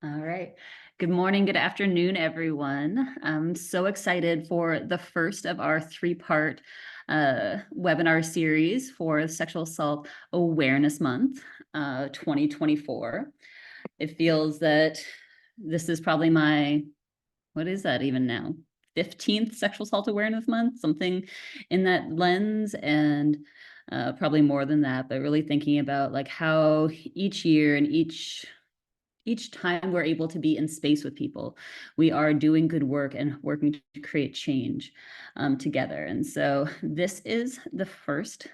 All right. Good morning, good afternoon, everyone. I'm so excited for the first of our three-part webinar series for Sexual Assault Awareness Month 2024. It feels that this is probably what is that even now? 15th Sexual Assault Awareness Month, something in that lens, and probably more than that, but really thinking about like how each year and each time we're able to be in space with people, we are doing good work and working to create change together. And so this is the first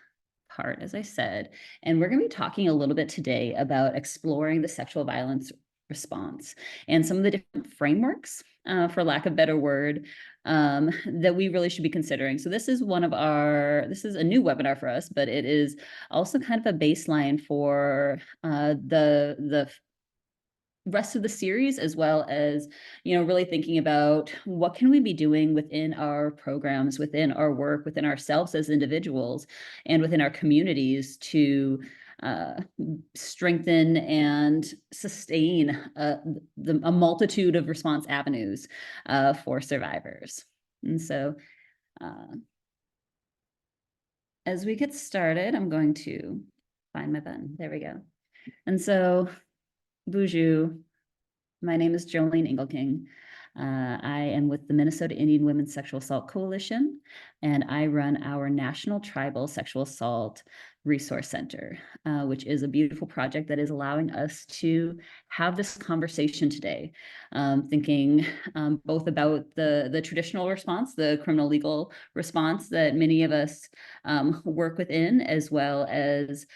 part, as I said, and we're going to be talking a little bit today about exploring the sexual violence response and some of the different frameworks, for lack of a better word, that we really should be considering. So this is this is a new webinar for us, but it is also kind of a baseline for the rest of the series, as well as, really thinking about what can we be doing within our programs, within our work, within ourselves as individuals, and within our communities to strengthen and sustain a multitude of response avenues for survivors. And so as we get started, I'm going to find my button. There we go. And so Bonjour. My name is Jolene Engelking. I am with the Minnesota Indian Women's Sexual Assault Coalition, and I run our National Tribal Sexual Assault Resource Center, which is a beautiful project that is allowing us to have this conversation today, thinking both about the traditional response, the criminal legal response that many of us work within, as well as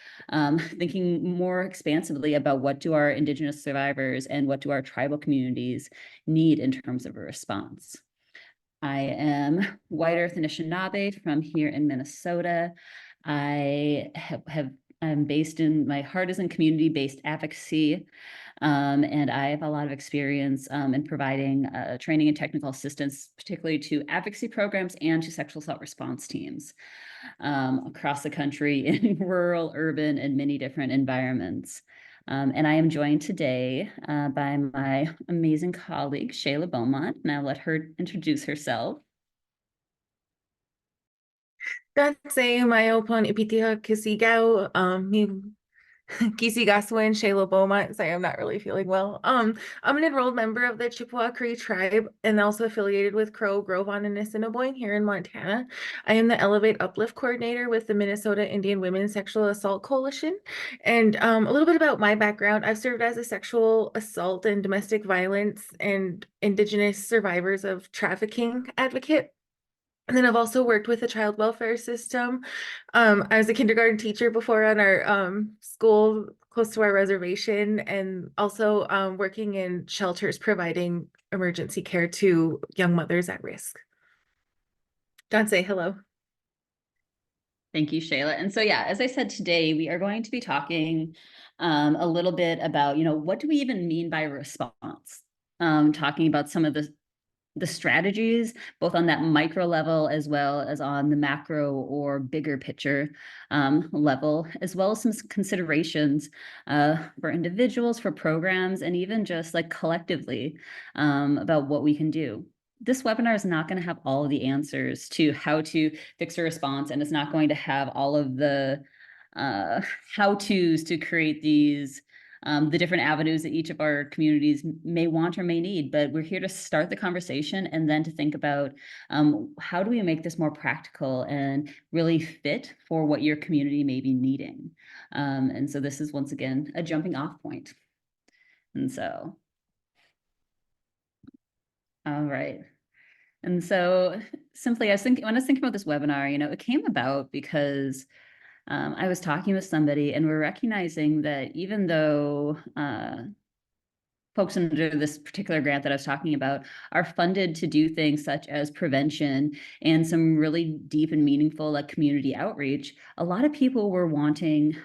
thinking more expansively about what do our Indigenous survivors and what do our tribal communities need in terms of a response. I am White Earth Anishinaabe from here in Minnesota. I'm based my heart is in community-based advocacy, and I have a lot of experience in providing training and technical assistance, particularly to advocacy programs and to sexual assault response teams across the country in rural, urban, and many different environments. And I am joined today by my amazing colleague, Shayla Beaumont, and I'll let her introduce herself. Say mayo pon ipitia kisigaw mi kisigaswin Shayla Beaumont. Say I'm not really feeling well. I'm an enrolled member of the Chippewa Cree tribe and also affiliated with Crow, Grovon, and Assiniboine here in Montana. I am the Elevate Uplift coordinator with the Minnesota Indian Women's Sexual Assault Coalition. And a little bit about my background: I've served as a sexual assault and domestic violence and Indigenous survivors of trafficking advocate. And then I've also worked with the child welfare system. I was a kindergarten teacher before on our school close to our reservation, and also working in shelters providing emergency care to young mothers at risk. Don't say hello. Thank you, Shayla. And so, yeah, as I said, today we are going to be talking a little bit about, what do we even mean by response? Talking about some of the strategies, both on that micro level as well as on the macro or bigger picture level, as well as some considerations for individuals, for programs, and even just like collectively about what we can do. This webinar is not going to have all of the answers to how to fix a response, and it's not going to have all of the how-tos to create the different avenues that each of our communities may want or may need, but we're here to start the conversation and then to think about how do we make this more practical and really fit for what your community may be needing. And so this is, once again, a jumping off point. And so, all right. And so simply, when I was thinking about this webinar, it came about because I was talking with somebody and we're recognizing that even though folks under this particular grant that I was talking about are funded to do things such as prevention and some really deep and meaningful like community outreach, a lot of people were wanting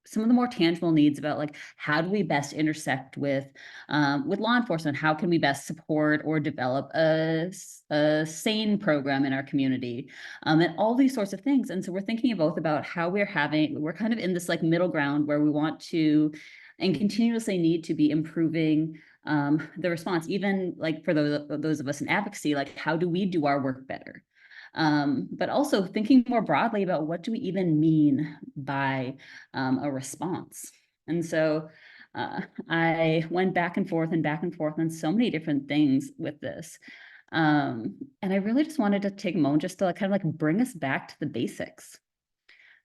some of the more tangible needs about like how do we best intersect with law enforcement? How can we best support or develop a sane program in our community, and all these sorts of things. And so we're thinking both about how we're kind of in this like middle ground where we want to and continuously need to be improving the response, even like for those of us in advocacy, like how do we do our work better? But also thinking more broadly about what do we even mean by a response? And so I went back and forth on so many different things with this. And I really just wanted to take a moment just to kind of like bring us back to the basics.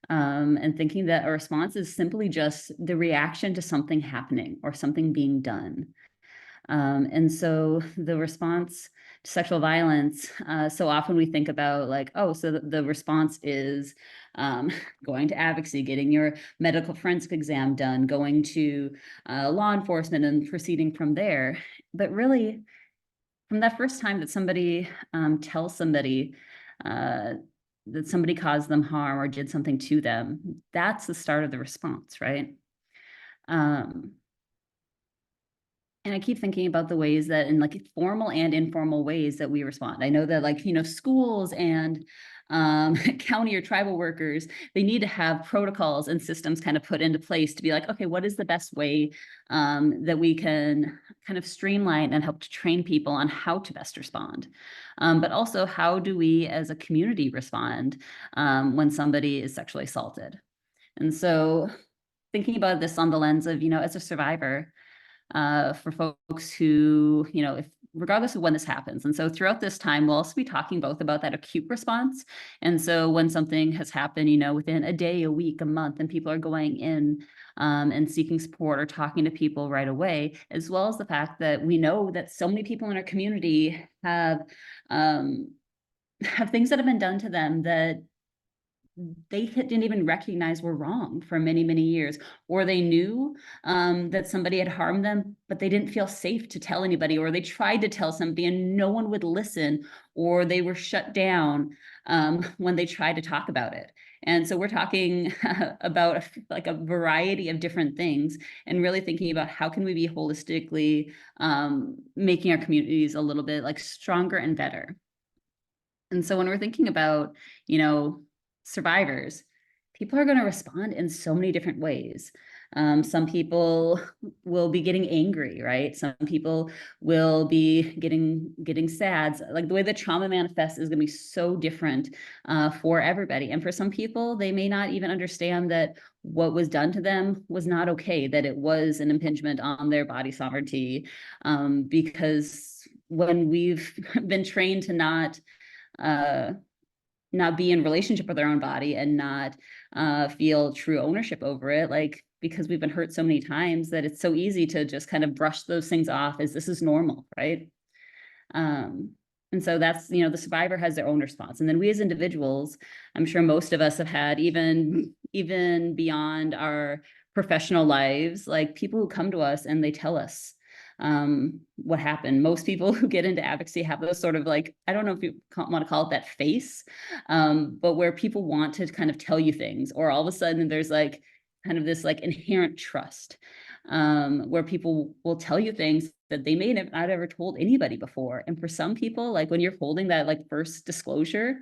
And thinking that a response is simply just the reaction to something happening or something being done. And so the response to sexual violence, so often we think about like, oh, so the response is going to advocacy, getting your medical forensic exam done, going to law enforcement and proceeding from there. But really, from that first time that somebody tells somebody uh, that somebody caused them harm or did something to them, that's the start of the response, right? Um, and I keep thinking about the ways that in like formal and informal ways that we respond. I know that like, schools and county or tribal workers, they need to have protocols and systems kind of put into place to be like, okay, what is the best way that we can kind of streamline and help to train people on how to best respond? But also, how do we as a community respond when somebody is sexually assaulted? And so thinking about this on the lens of, as a survivor, for folks who, if regardless of when this happens. And so throughout this time, we'll also be talking both about that acute response. And so when something has happened, within a day, a week, a month, and people are going in and seeking support or talking to people right away, as well as the fact that we know that so many people in our community have things that have been done to them that they didn't even recognize were wrong for many, many years, or they knew that somebody had harmed them, but they didn't feel safe to tell anybody, or they tried to tell somebody and no one would listen, or they were shut down when they tried to talk about it. And so we're talking about like a variety of different things and really thinking about how can we be holistically making our communities a little bit like stronger and better. And so when we're thinking about, survivors, people are going to respond in so many different ways. Some people will be getting angry, right? Some people will be getting sad. Like the way the trauma manifests is going to be so different for everybody. And for some people, they may not even understand that what was done to them was not okay, that it was an impingement on their body sovereignty, because when we've been trained to uh, not be in relationship with our own body and not feel true ownership over it, like because we've been hurt so many times that it's so easy to just kind of brush those things off as this is normal, right? And so that's, the survivor has their own response. And then we as individuals, I'm sure most of us have had even beyond our professional lives, like people who come to us and they tell us what happened. Most people who get into advocacy have those sort of like, I don't know if you want to call it that face, but where people want to kind of tell you things, or all of a sudden there's like kind of this like inherent trust, where people will tell you things that they may not have ever told anybody before. And for some people, like when you're holding that like first disclosure,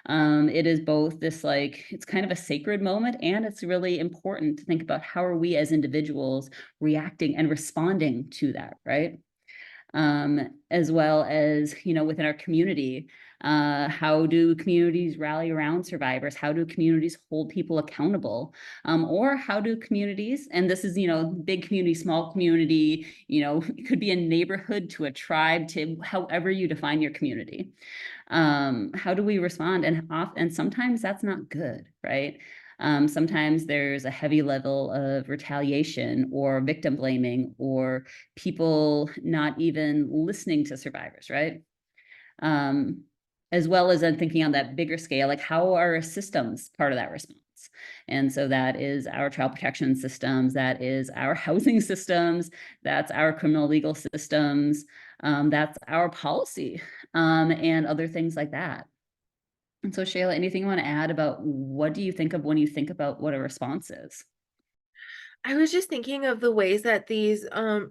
it is both this like, it's kind of a sacred moment, and it's really important to think about how are we as individuals reacting and responding to that, right? As well as, within our community, how do communities rally around survivors? How do communities hold people accountable? Or how do communities, and this is, big community, small community, it could be a neighborhood to a tribe to however you define your community. How do we respond? And sometimes that's not good, right? Sometimes there's a heavy level of retaliation or victim blaming or people not even listening to survivors, right? As well as then thinking on that bigger scale, like how are systems part of that response? And so that is our child protection systems, that is our housing systems, that's our criminal legal systems, that's our policy, and other things like that. And so, Shayla, anything you want to add about what do you think of when you think about what a response is? I was just thinking of the ways that these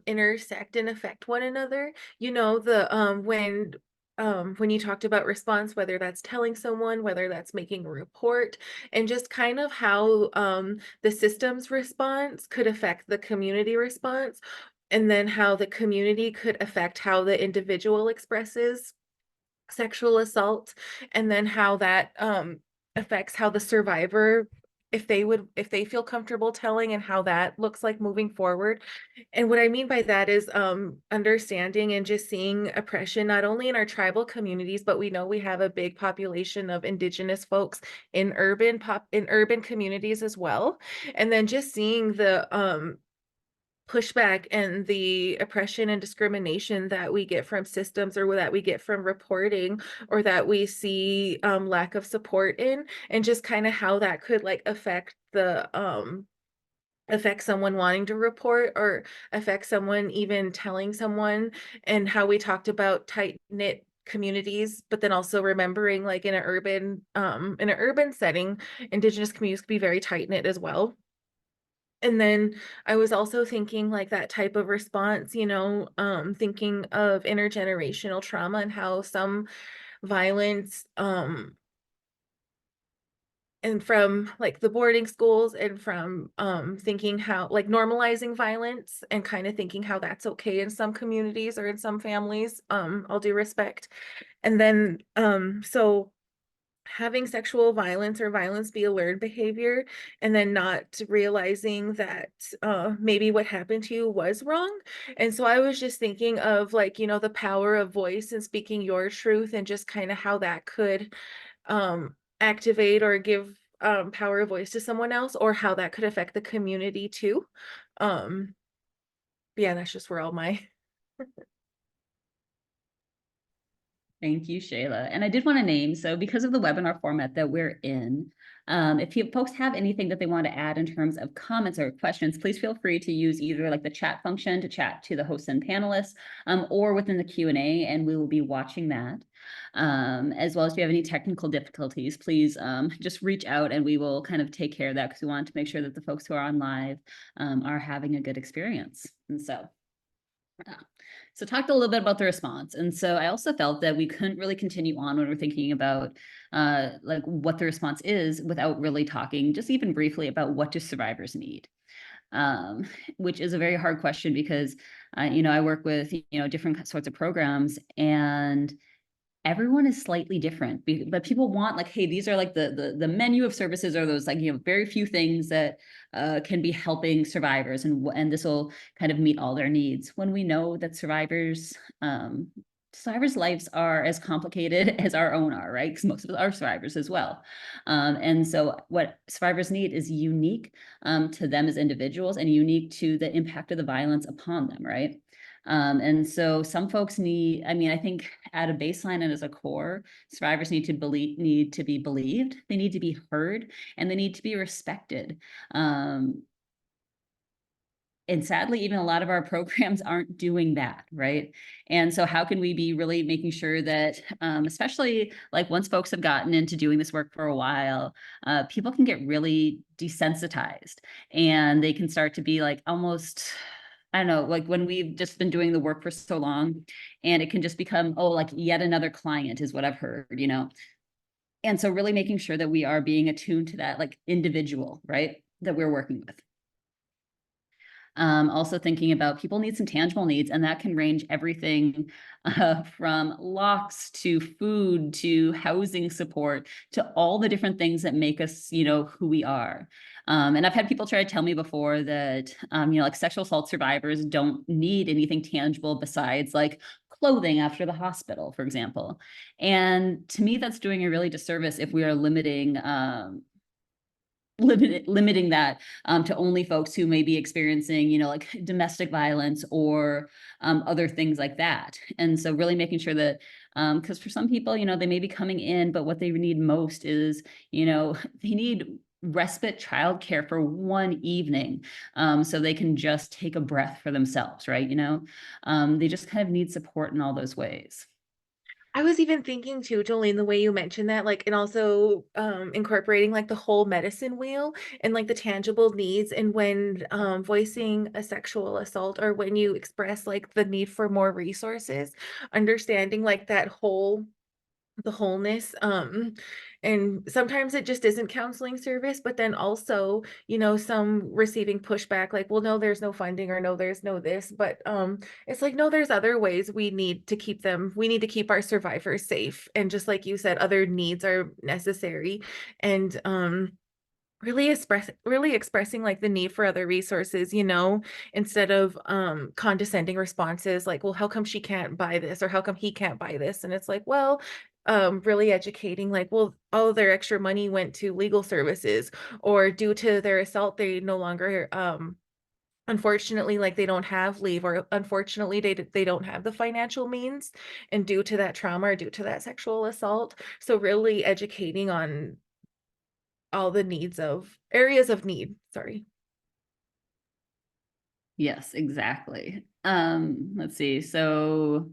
intersect and affect one another. The when when you talked about response, whether that's telling someone, whether that's making a report, and just kind of how the system's response could affect the community response, and then how the community could affect how the individual expresses sexual assault, and then how that affects how the survivor, if they feel comfortable telling, and how that looks like moving forward. And what I mean by that is understanding and just seeing oppression not only in our tribal communities, but we know we have a big population of indigenous folks in urban communities as well. And then just seeing the pushback and the oppression and discrimination that we get from systems, or that we get from reporting, or that we see lack of support in, and just kind of how that could like affect someone wanting to report, or affect someone even telling someone, and how we talked about tight knit communities, but then also remembering like in an urban setting, indigenous communities could be very tight knit as well. And then I was also thinking like that type of response, thinking of intergenerational trauma, and how some violence, and from like the boarding schools, and from thinking how like normalizing violence, and kind of thinking how that's okay in some communities or in some families, all due respect. And then so having sexual violence or violence be a learned behavior, and then not realizing that maybe what happened to you was wrong. And so I was just thinking of like, the power of voice and speaking your truth, and just kind of how that could activate or give power of voice to someone else, or how that could affect the community too. um yeah, that's just where all my Thank you, Shayla. And I did want to name, so because of the webinar format that we're in, if folks have anything that they want to add in terms of comments or questions, please feel free to use either like the chat function to chat to the hosts and panelists, or within the Q&A, and we will be watching that. As well as if you have any technical difficulties, please just reach out and we will kind of take care of that, because we want to make sure that the folks who are on live are having a good experience. And so talked a little bit about the response. And so I also felt that we couldn't really continue on when we're thinking about like what the response is, without really talking just even briefly about what do survivors need. Which is a very hard question, because I work with different sorts of programs, and everyone is slightly different, but people want like, hey, these are like the menu of services, or those like very few things that can be helping survivors, and this will kind of meet all their needs. When we know that survivors' lives are as complicated as our own are, right? Because most of us are survivors as well. And so what survivors need is unique to them as individuals, and unique to the impact of the violence upon them, right? And so some folks need, I think at a baseline and as a core, survivors need to be believed, they need to be heard, and they need to be respected. And sadly, even a lot of our programs aren't doing that, right? And so how can we be really making sure that, especially like once folks have gotten into doing this work for a while, people can get really desensitized, and they can start to be like almost, I don't know, like when we've just been doing the work for so long, and it can just become, oh, like yet another client is what I've heard. And so really making sure that we are being attuned to that like individual, right, that we're working with. Also thinking about people need some tangible needs, and that can range everything from locks to food to housing support to all the different things that make us, who we are. And I've had people try to tell me before that, like sexual assault survivors don't need anything tangible besides like clothing after the hospital, for example. And to me, that's doing a really disservice if we are limiting that to only folks who may be experiencing, like domestic violence or other things like that. And so really making sure that, because for some people, they may be coming in, but what they need most is, they need respite childcare for one evening, so they can just take a breath for themselves, right? They just kind of need support in all those ways. I was even thinking too, Jolene, the way you mentioned that, like, and also incorporating like the whole medicine wheel and like the tangible needs, and when voicing a sexual assault or when you express like the need for more resources, understanding like that whole the wholeness, and sometimes it just isn't counseling service, but then also, some receiving pushback like, well, no, there's no funding, or no, there's no this, but it's like, no, there's other ways we need to keep our survivors safe, and just like you said, other needs are necessary, and really expressing like the need for other resources, instead of condescending responses like, well, how come she can't buy this, or how come he can't buy this, and it's like, well, really educating like, well, all their extra money went to legal services, or due to their assault they no longer unfortunately, like, they don't have leave, or unfortunately they don't have the financial means, and due to that trauma or due to that sexual assault, so really educating on all the needs of areas of need. Sorry. Yes, exactly. Let's see. So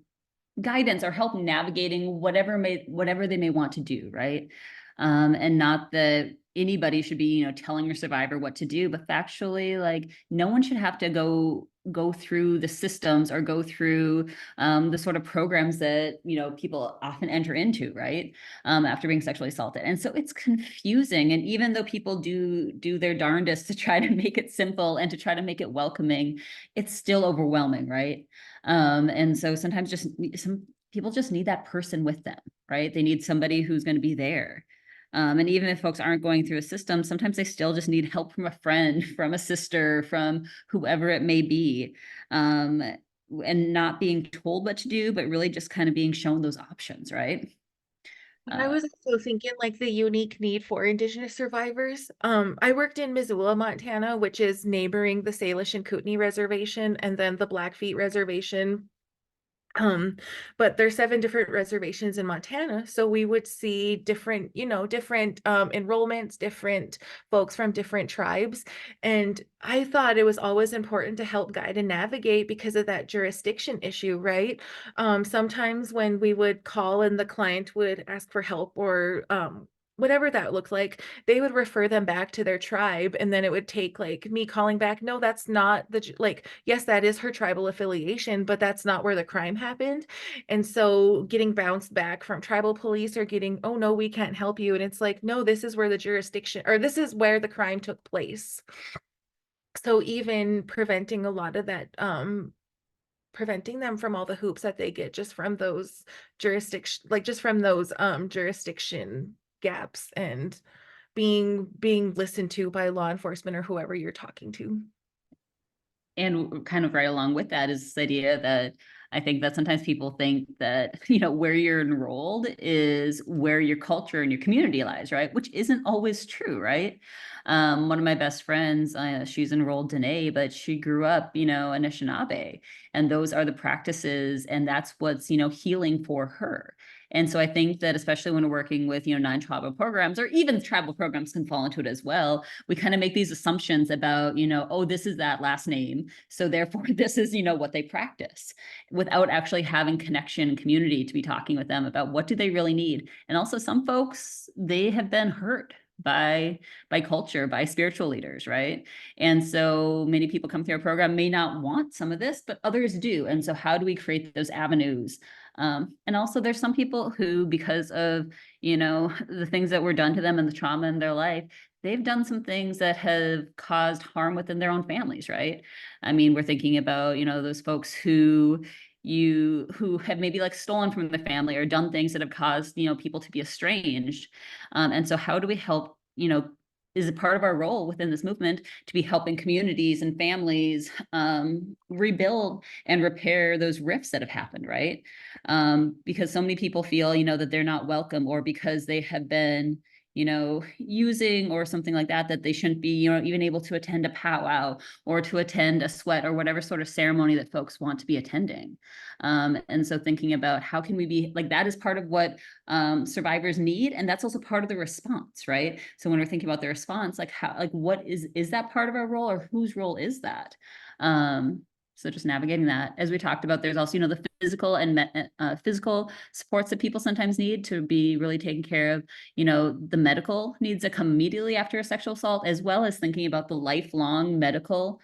guidance or help navigating whatever they may want to do, right? And not that anybody should be, telling your survivor what to do, but factually, like, no one should have to go through the systems or go through the sort of programs that people often enter into, right? After being sexually assaulted. And so it's confusing, and even though people do their darndest to try to make it simple and to try to make it welcoming, it's still overwhelming, right? And so sometimes just some people just need that person with them, right? They need somebody who's going to be there. And even if folks aren't going through a system, sometimes they still just need help from a friend, from a sister, from whoever it may be. And not being told what to do, but really just kind of being shown those options, right? I Uh, was also thinking like the unique need for Indigenous survivors. I worked in Missoula, Montana, which is neighboring the Salish and Kootenai Reservation and then the Blackfeet Reservation. Um, but there's 7 different reservations in Montana, so we would see different, different enrollments, different folks from different tribes. And I thought it was always important to help guide and navigate because of that jurisdiction issue, right? Sometimes when we would call and the client would ask for help, or whatever that looked like, they would refer them back to their tribe, and then it would take like me calling back, no, that's not like, yes, that is her tribal affiliation, but that's not where the crime happened. And so getting bounced back from tribal police, or getting, oh no, we can't help you, and it's like, no, this is where the jurisdiction, or this is where the crime took place. So even preventing a lot of that, preventing them from all the hoops that they get just from those jurisdiction gaps, and being listened to by law enforcement or whoever you're talking to. and kind of right along with that is this idea that I think that sometimes people think that, where you're enrolled is where your culture and your community lies, right? Which isn't always true, right? One of my best friends, she's enrolled Dene, but she grew up, in Anishinaabe, and those are the practices, and that's what's, healing for her. And so I think that especially when we're working with, non-tribal programs, or even tribal programs can fall into it as well, we kind of make these assumptions about, oh, this is that last name, so therefore this is, what they practice, without actually having connection and community to be talking with them about what do they really need. And also some folks, they have been hurt by culture, by spiritual leaders, right? And so many people come through our program may not want some of this, but others do. And so how do we create those avenues? And also there's some people who, because of, the things that were done to them and the trauma in their life, they've done some things that have caused harm within their own families, right? I mean, we're thinking about, those folks who have maybe like stolen from the family or done things that have caused, people to be estranged. And so how do we help, is a part of our role within this movement to be helping communities and families rebuild and repair those rifts that have happened, right? Because so many people feel, that they're not welcome, or because they have been, using or something like that, that they shouldn't be, even able to attend a powwow or to attend a sweat or whatever sort of ceremony that folks want to be attending. And so thinking about how can we be like, that is part of what survivors need. And that's also part of the response, right? So when we're thinking about the response, like how, like what is that part of our role, or whose role is that? So just navigating that. As we talked about, there's also, the physical and physical supports that people sometimes need to be really taken care of, the medical needs that come immediately after a sexual assault, as well as thinking about the lifelong medical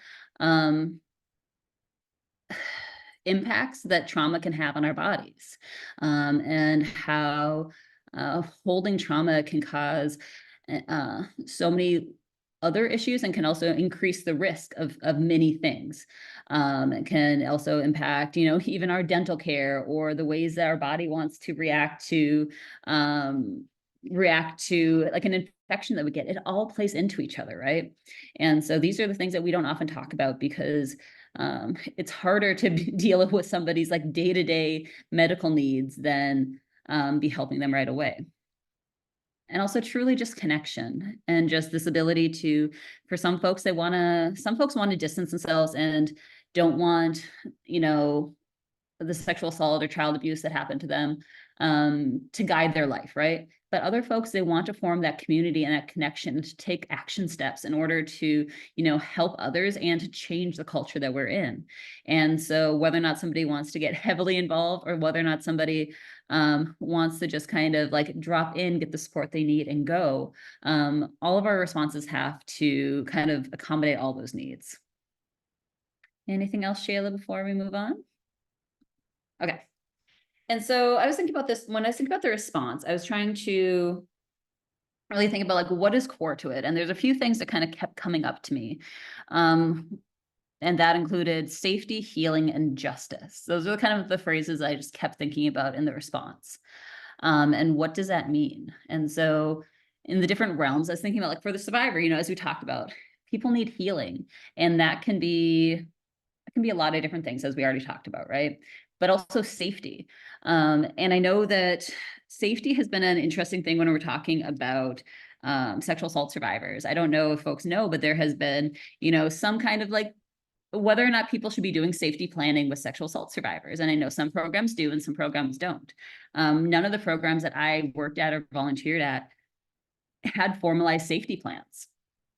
impacts that trauma can have on our bodies, and how holding trauma can cause so many other issues and can also increase the risk of many things. It can also impact, even our dental care or the ways that our body wants to react to like an infection that we get. It all plays into each other, right? And so these are the things that we don't often talk about because it's harder to deal with somebody's like day-to-day medical needs than be helping them right away. And also truly just connection and just this ability to, for some folks, some folks want to distance themselves and don't want, the sexual assault or child abuse that happened to them to guide their life, right? But other folks, they want to form that community and that connection to take action steps in order to, help others and to change the culture that we're in. And so whether or not somebody wants to get heavily involved or whether or not somebody wants to just kind of like drop in, get the support they need and go, all of our responses have to kind of accommodate all those needs. Anything else, Shayla, before we move on? Okay. And so I was thinking about this when I was thinking about the response, I was trying to really think about like, what is core to it? And there's a few things that kind of kept coming up to me. And that included safety, healing, and justice. Those are kind of the phrases I just kept thinking about in the response. And what does that mean? And so in the different realms, I was thinking about like for the survivor, as we talked about, people need healing. And that can be a lot of different things, as we already talked about, right? But also safety. And I know that safety has been an interesting thing when we're talking about sexual assault survivors. I don't know if folks know, but there has been, some kind of like whether or not people should be doing safety planning with sexual assault survivors. And I know some programs do and some programs don't. None of the programs that I worked at or volunteered at had formalized safety plans.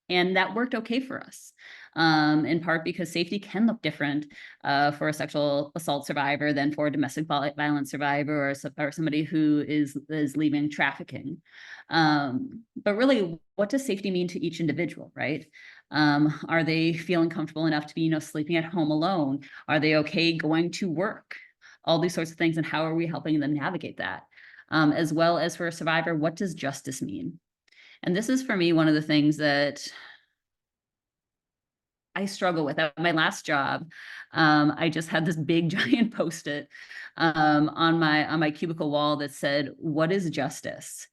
And that worked okay for us, in part because safety can look different for a sexual assault survivor than for a domestic violence survivor or somebody who is leaving trafficking. But really, what does safety mean to each individual, right? Are they feeling comfortable enough to be, sleeping at home alone? Are they okay going to work? All these sorts of things, and how are we helping them navigate that? As well as for a survivor, what does justice mean? And this is for me one of the things that I struggle with. At my last job, I just had this big giant Post-it on my cubicle wall that said, "What is justice?"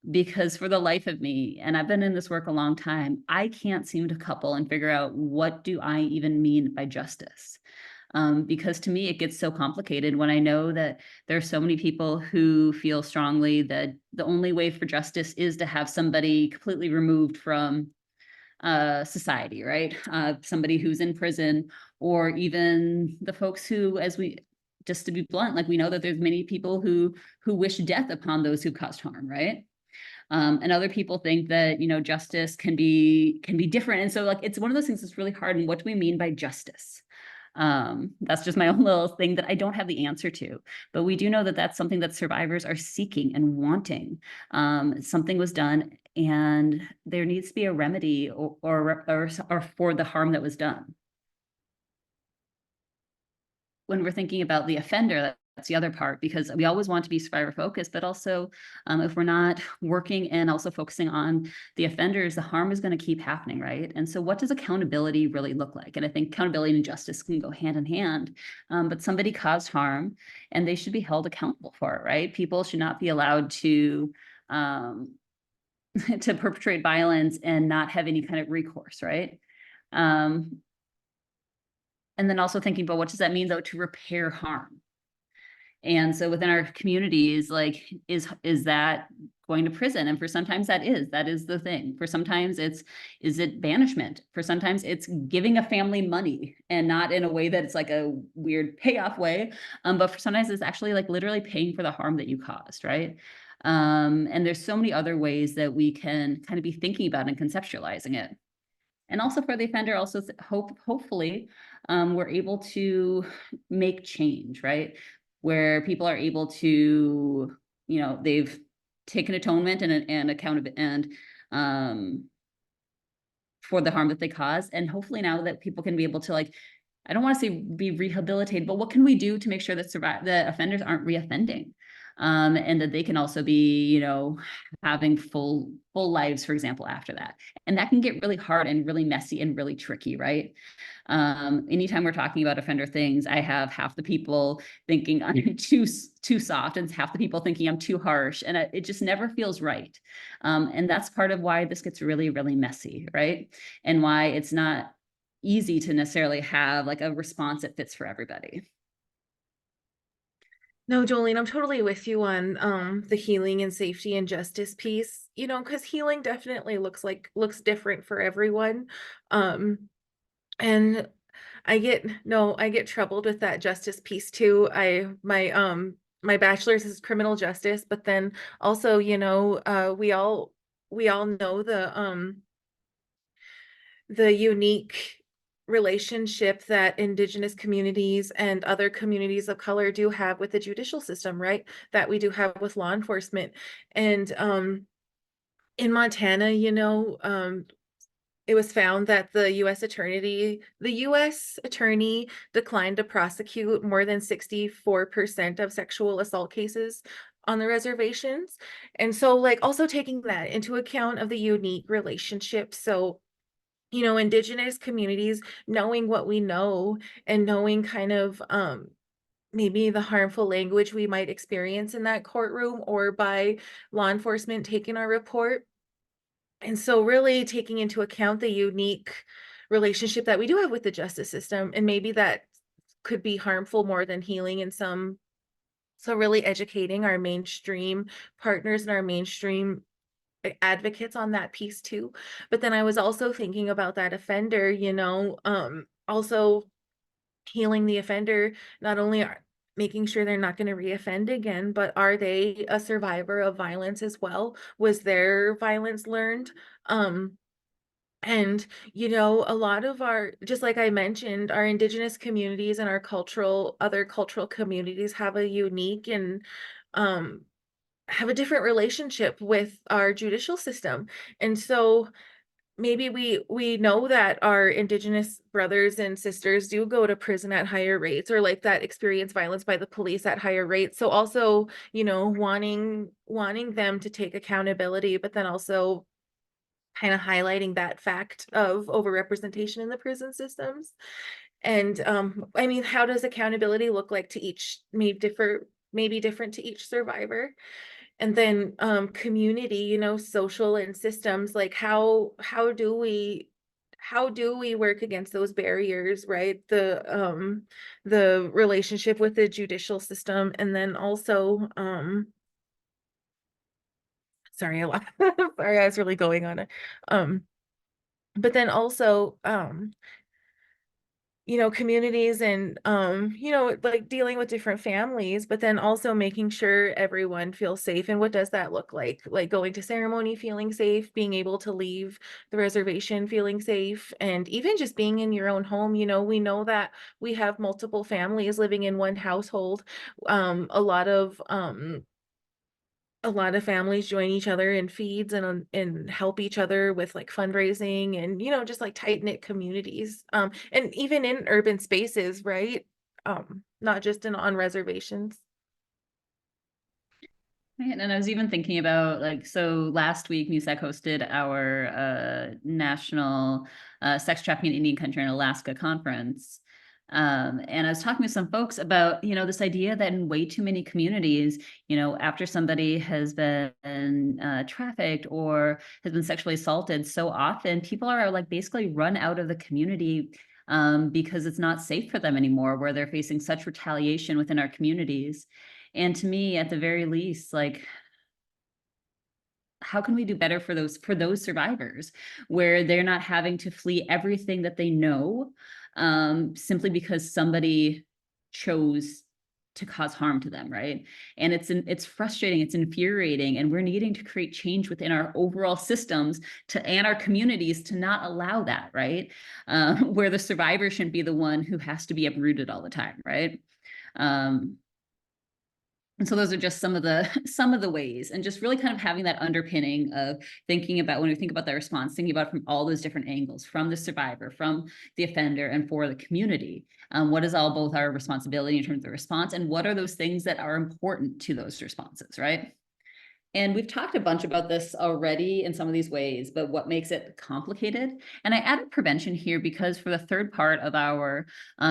Because for the life of me, and I've been in this work a long time, I can't seem to couple and figure out what do I even mean by justice. Because to me, it gets so complicated when I know that there are so many people who feel strongly that the only way for justice is to have somebody completely removed from society, right? Somebody who's in prison, or even the folks who, just to be blunt, like we know that there's many people who wish death upon those who caused harm, right? And other people think that, justice can be different. And so like, it's one of those things that's really hard. And what do we mean by justice? That's just my own little thing that I don't have the answer to, but we do know that that's something that survivors are seeking and wanting. Something was done and there needs to be a remedy or for the harm that was done. When we're thinking about the offender, that's the other part, because we always want to be survivor focused, but also if we're not working and also focusing on the offenders, the harm is going to keep happening, right? And so what does accountability really look like? And I think accountability and justice can go hand in hand, but somebody caused harm and they should be held accountable for it, right? People should not be allowed to to perpetrate violence and not have any kind of recourse, right? And then also thinking about what does that mean though to repair harm? And so within our communities, like, is that going to prison? And for sometimes that is the thing. For sometimes is it banishment? For sometimes it's giving a family money, and not in a way that it's like a weird payoff way. But for sometimes it's actually like literally paying for the harm that you caused, right? And there's so many other ways that we can kind of be thinking about and conceptualizing it. And also for the offender, also hopefully we're able to make change, right? Where people are able to, they've taken atonement and accountability and for the harm that they cause. And hopefully now that people can be able to, like, I don't want to say be rehabilitated, but what can we do to make sure that the offenders aren't reoffending? And that they can also be, having full lives, for example, after that. And that can get really hard and really messy and really tricky, right? Anytime we're talking about offender things, I have half the people thinking I'm too soft, and half the people thinking I'm too harsh, and it just never feels right. And that's part of why this gets really, really messy, right? And why it's not easy to necessarily have like a response that fits for everybody. No, Jolene, I'm totally with you on the healing and safety and justice piece, because healing definitely looks different for everyone. And I get troubled with that justice piece too. My bachelor's is criminal justice, but then also, we all know the unique relationship that Indigenous communities and other communities of color do have with the judicial system, right? That we do have with law enforcement. And in Montana, it was found that the U.S. attorney declined to prosecute more than 64% of sexual assault cases on the reservations. And so, like, also taking that into account of the unique relationship. So, Indigenous communities, knowing what we know and knowing kind of maybe the harmful language we might experience in that courtroom or by law enforcement taking our report. And so really taking into account the unique relationship that we do have with the justice system, and maybe that could be harmful more than healing in some. So really educating our mainstream partners and our mainstream advocates on that piece too. But then I was also thinking about that offender, also healing the offender, not only making sure they're not going to reoffend again, but are they a survivor of violence as well? Was their violence learned? Um, and, a lot of just like I mentioned, our Indigenous communities and our other cultural communities have a unique and um, have a different relationship with our judicial system. And so maybe we know that our Indigenous brothers and sisters do go to prison at higher rates, or like that experience violence by the police at higher rates. So also, wanting them to take accountability, but then also kind of highlighting that fact of overrepresentation in the prison systems. And I mean, how does accountability look like to each, maybe different to each survivor? And then community, social and systems, like how do we work against those barriers, right? The relationship with the judicial system, and then also sorry, a lot. Sorry, I was really going on it. Um, but then also communities and like dealing with different families, but then also making sure everyone feels safe. And what does that look like? Like going to ceremony feeling safe, being able to leave the reservation feeling safe, and even just being in your own home. We know that we have multiple families living in one household. A lot of families join each other in feeds and help each other with like fundraising and just like tight knit communities, and even in urban spaces, right? Not just on reservations. Right. And I was even thinking about, like, so last week MUSAC hosted our national sex trafficking in Indian country in Alaska conference. And I was talking with some folks about, this idea that in way too many communities, after somebody has been trafficked or has been sexually assaulted, so often people are like basically run out of the community because it's not safe for them anymore, where they're facing such retaliation within our communities. And to me, at the very least, like, how can we do better for those survivors, where they're not having to flee everything that they know simply because somebody chose to cause harm to them, right? And it's frustrating, it's infuriating, and we're needing to create change within our overall systems and our communities to not allow that, right? Where the survivor shouldn't be the one who has to be uprooted all the time, right? And so those are just some of the ways, and just really kind of having that underpinning of thinking about, when we think about that response, thinking about it from all those different angles, from the survivor, from the offender, and for the community. What is all both our responsibility in terms of the response, and what are those things that are important to those responses, right? And we've talked a bunch about this already in some of these ways, but what makes it complicated? And I added prevention here because for the third part of our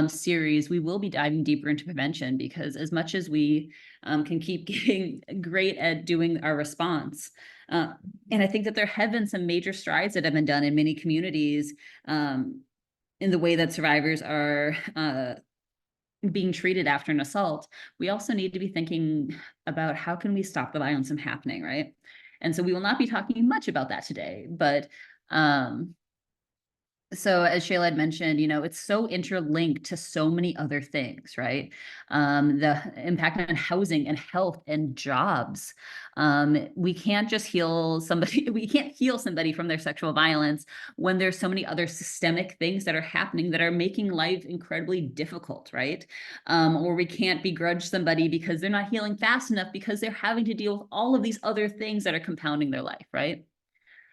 series, we will be diving deeper into prevention, because as much as we can keep getting great at doing our response, and I think that there have been some major strides that have been done in many communities in the way that survivors are being treated after an assault, we also need to be thinking about how can we stop the violence from happening, right? And so we will not be talking much about that today, but so as Shayla had mentioned, it's so interlinked to so many other things, right? The impact on housing and health and jobs. We can't just heal somebody, we can't heal somebody from their sexual violence when there's so many other systemic things that are happening that are making life incredibly difficult, right? Or we can't begrudge somebody because they're not healing fast enough because they're having to deal with all of these other things that are compounding their life, right?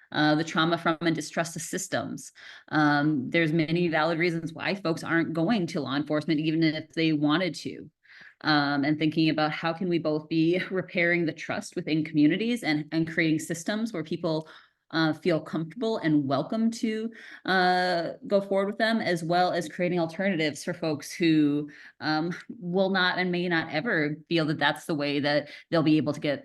The trauma from and distrust of systems. There's many valid reasons why folks aren't going to law enforcement, even if they wanted to. And thinking about how can we both be repairing the trust within communities and creating systems where people feel comfortable and welcome to go forward with them, as well as creating alternatives for folks who will not and may not ever feel that that's the way that they'll be able to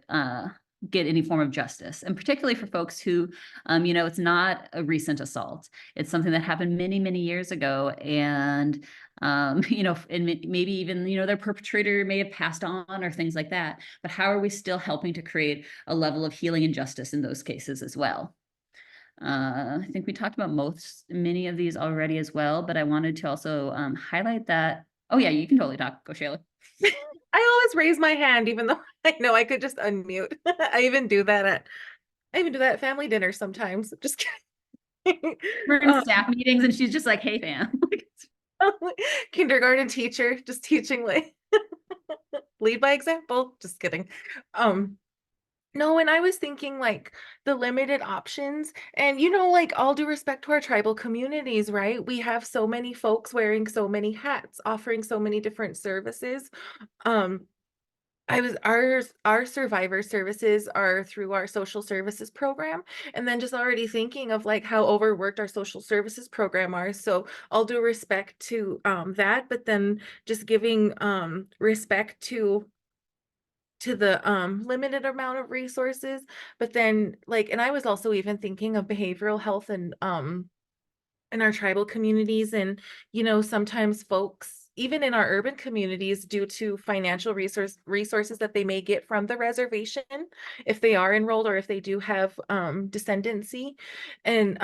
get any form of justice. And particularly for folks who, it's not a recent assault. It's something that happened many, many years ago. And, and maybe even, their perpetrator may have passed on or things like that. But how are we still helping to create a level of healing and justice in those cases as well? I think we talked about many of these already as well, but I wanted to also highlight that. Oh yeah, you can totally talk. Go, Shayla. I always raise my hand, even though I know I could just unmute. I even do that at family dinner sometimes. Just kidding. We're in staff meetings and she's just like, hey fam. Kindergarten teacher, just teaching like lead by example. Just kidding. No, and I was thinking like the limited options, and like all due respect to our tribal communities, right? We have so many folks wearing so many hats, offering so many different services. Um, our survivor services are through our social services program, and then just already thinking of like how overworked our social services program are. So all due respect to that, but then just giving respect to the limited amount of resources. But then like, and I was also even thinking of behavioral health and in our tribal communities, and sometimes folks even in our urban communities, due to financial resources that they may get from the reservation if they are enrolled, or if they do have descendancy. And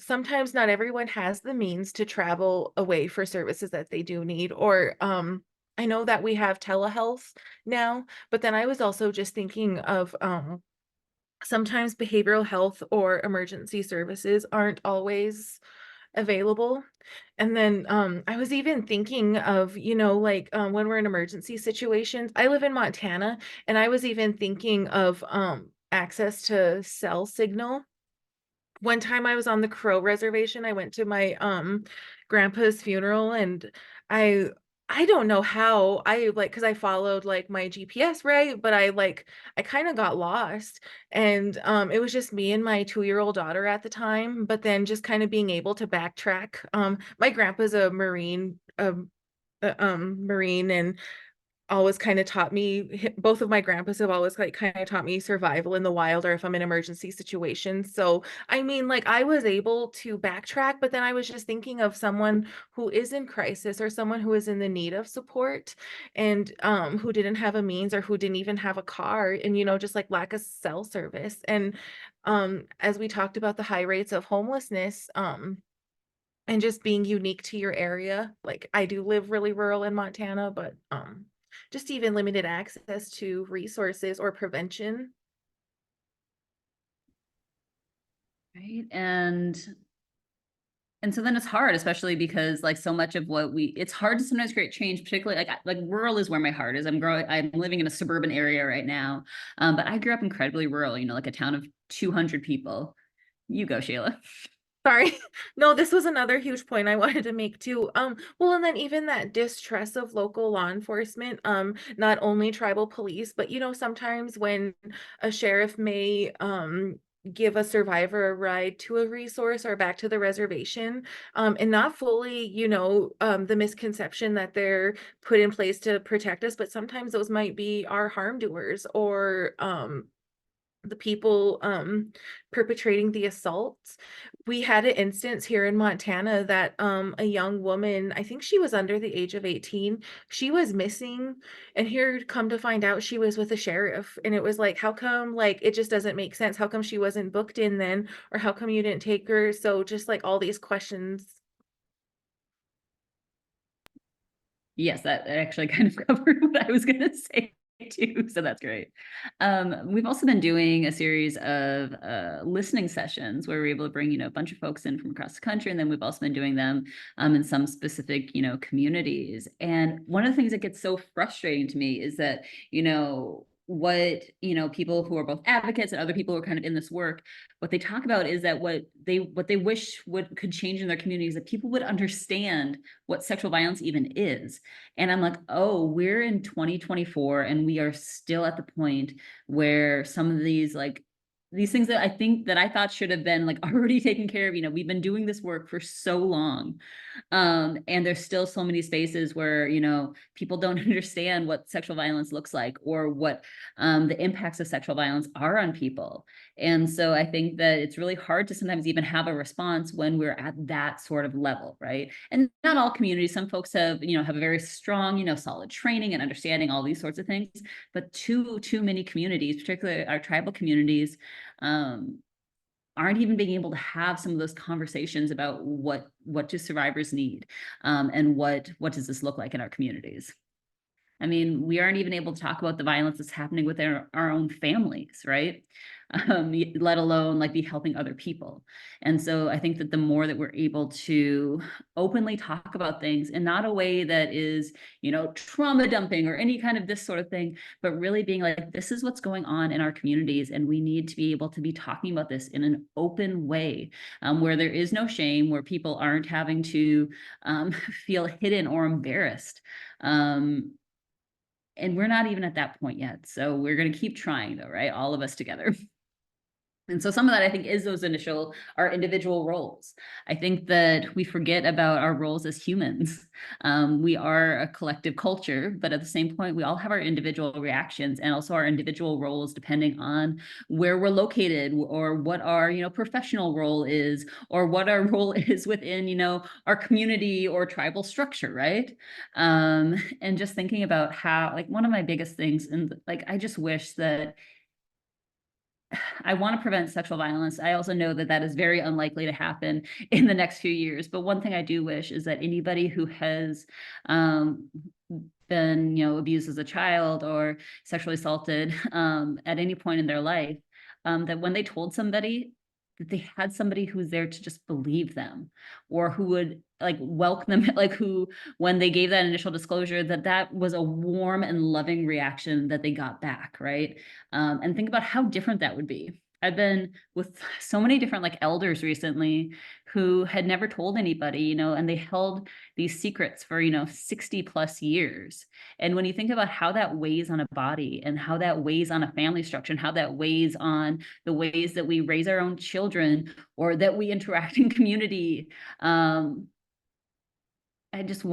sometimes not everyone has the means to travel away for services that they do need. Or I know that we have telehealth now, but then I was also just thinking of sometimes behavioral health or emergency services aren't always available. And then I was even thinking of, like when we're in emergency situations. I live in Montana, and I was even thinking of access to cell signal. One time I was on the Crow Reservation. I went to my grandpa's funeral, and I I don't know how I like, because I followed like my GPS, right? But I kind of got lost, and it was just me and my 2-year-old daughter at the time. But then just kind of being able to backtrack. My grandpa's a Marine, and always kind of taught me, both of my grandpas have always like kind of taught me survival in the wild, or if I'm in emergency situations. So I mean, like, I was able to backtrack, but then I was just thinking of someone who is in crisis, or someone who is in the need of support, and who didn't have a means, or who didn't even have a car, and just like lack of cell service. And as we talked about the high rates of homelessness, and just being unique to your area. Like, I do live really rural in Montana, but just even limited access to resources or prevention. Right. And so then it's hard, especially because like so much of what it's hard to sometimes create change, particularly like rural is where my heart is. I'm living in a suburban area right now. But I grew up incredibly rural, like a town of 200 people. You go, Sheila. Sorry. No, this was another huge point I wanted to make too. Well, and then even that distrust of local law enforcement, not only tribal police, but sometimes when a sheriff may give a survivor a ride to a resource or back to the reservation, and not fully, the misconception that they're put in place to protect us, but sometimes those might be our harm doers or the people perpetrating the assaults. We had an instance here in Montana that a young woman, I think she was under the age of 18, she was missing, and here come to find out she was with a sheriff, and it was like, how come, like, it just doesn't make sense. How come she wasn't booked in then, or how come you didn't take her? So just like all these questions. Yes, that actually kind of covered what I was going to say too. So that's great. We've also been doing a series of listening sessions where we're able to bring, a bunch of folks in from across the country. And then we've also been doing them in some specific, communities. And one of the things that gets so frustrating to me is that, what people who are both advocates and other people who are kind of in this work, what they talk about is that what they wish could change in their communities, that people would understand what sexual violence even is. And I'm like, oh, we're in 2024 and we are still at the point where some of these things that I thought should have been like already taken care of, we've been doing this work for so long. And there's still so many spaces where, people don't understand what sexual violence looks like or what the impacts of sexual violence are on people. And so I think that it's really hard to sometimes even have a response when we're at that sort of level, right? And not all communities, some folks have a very strong, solid training and understanding all these sorts of things, but too many communities, particularly our tribal communities, aren't even being able to have some of those conversations about what do survivors need, and what does this look like in our communities. I mean, we aren't even able to talk about the violence that's happening within our own families, right? Let alone like be helping other people. And so I think that the more that we're able to openly talk about things in not a way that is, trauma dumping or any kind of this sort of thing, but really being like, this is what's going on in our communities. And we need to be able to be talking about this in an open way, where there is no shame, where people aren't having to feel hidden or embarrassed. And we're not even at that point yet. So we're going to keep trying though, right? All of us together. And so some of that, I think, is our individual roles. I think that we forget about our roles as humans. We are a collective culture, but at the same point, we all have our individual reactions and also our individual roles depending on where we're located or what our, professional role is or what our role is within, our community or tribal structure, right? And just thinking about how, like, one of my biggest things, and like, I just wish that I want to prevent sexual violence. I also know that that is very unlikely to happen in the next few years. But one thing I do wish is that anybody who has been, abused as a child or sexually assaulted at any point in their life, that when they told somebody, that they had somebody who's there to just believe them, or who would like welcome them, like who, when they gave that initial disclosure, that was a warm and loving reaction that they got back, right? And think about how different that would be. I've been with so many different like elders recently who had never told anybody, and they held these secrets for, 60 plus years. And when you think about how that weighs on a body and how that weighs on a family structure and how that weighs on the ways that we raise our own children or that we interact in community, I just